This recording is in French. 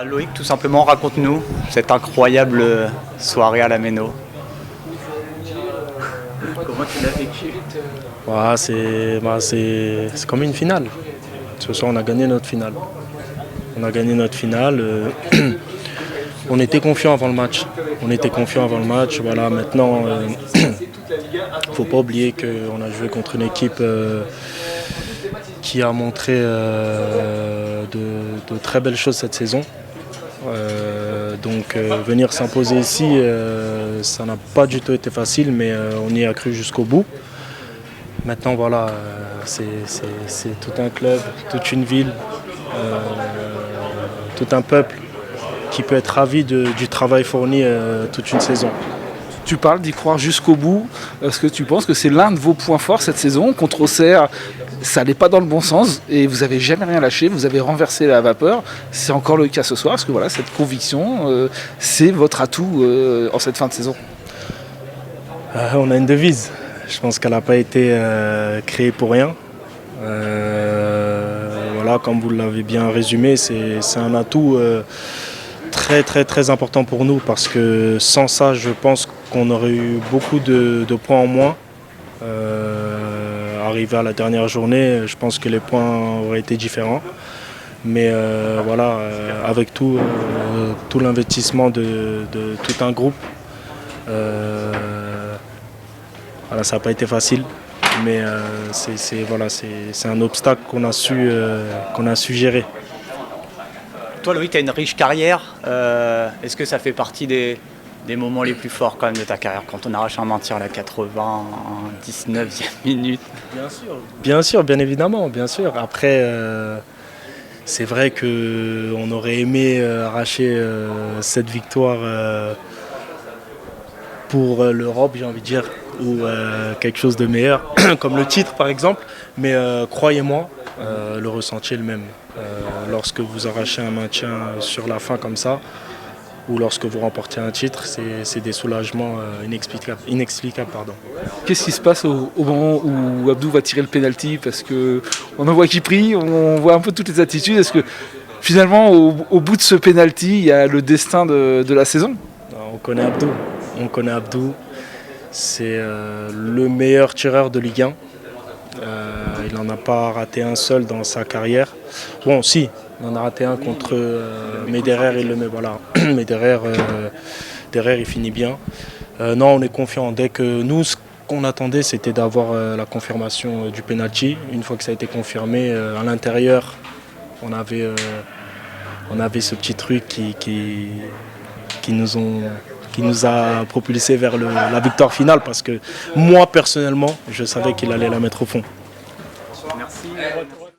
Loïc, tout simplement, raconte-nous cette incroyable soirée à la Méno. Comment tu l'as vécu? C'est comme une finale. Ce soir, on a gagné notre finale. On a gagné notre finale. On était confiants avant le match. Voilà, maintenant, il ne faut pas oublier qu'on a joué contre une équipe qui a montré de très belles choses cette saison. Donc venir s'imposer ici, ça n'a pas du tout été facile, mais on y a cru jusqu'au bout. Maintenant voilà, c'est tout un club, toute une ville, tout un peuple qui peut être ravi du travail fourni toute une saison. Tu parles d'y croire jusqu'au bout. Est-ce que tu penses que c'est l'un de vos points forts cette saison? Contre Auxerre, ça n'allait pas dans le bon sens et vous n'avez jamais rien lâché, vous avez renversé la vapeur. C'est encore le cas ce soir, parce que voilà, cette conviction, c'est votre atout en cette fin de saison. On a une devise. Je pense qu'elle n'a pas été créée pour rien. Voilà, comme vous l'avez bien résumé, c'est un atout très important pour nous, parce que sans ça, je pense qu'on aurait eu beaucoup de points en moins. Arrivé à la dernière journée, je pense que les points auraient été différents. Mais voilà, avec tout l'investissement de tout un groupe, voilà, ça n'a pas été facile. Mais c'est un obstacle qu'on a su gérer. Toi, Loïc, tu as une riche carrière. Est-ce que ça fait partie des moments les plus forts quand même de ta carrière, quand on arrache un maintien à la 99e minute? Bien sûr, bien évidemment, bien sûr. Après, c'est vrai qu'on aurait aimé arracher cette victoire pour l'Europe, j'ai envie de dire, ou quelque chose de meilleur, comme le titre par exemple. Mais croyez-moi, le ressenti est le même. Lorsque vous arrachez un maintien sur la fin comme ça, ou lorsque vous remportez un titre, c'est des soulagements inexplicables. Qu'est-ce qui se passe au moment où Abdou va tirer le pénalty? Parce qu'on en voit qui prie, on voit un peu toutes les attitudes. Est-ce que finalement, au bout de ce pénalty, il y a le destin de la saison? On connaît Abdou. C'est le meilleur tireur de Ligue 1. Il n'en a pas raté un seul dans sa carrière. Bon, si, il en a raté un contre Mederer, il le met, voilà. Mederer, il finit bien. Non, on est confiant. Dès que nous, ce qu'on attendait, c'était d'avoir la confirmation du penalty. Une fois que ça a été confirmé, à l'intérieur, on avait ce petit truc qui nous a propulsé vers la victoire finale, parce que moi, personnellement, je savais qu'il allait la mettre au fond. Merci.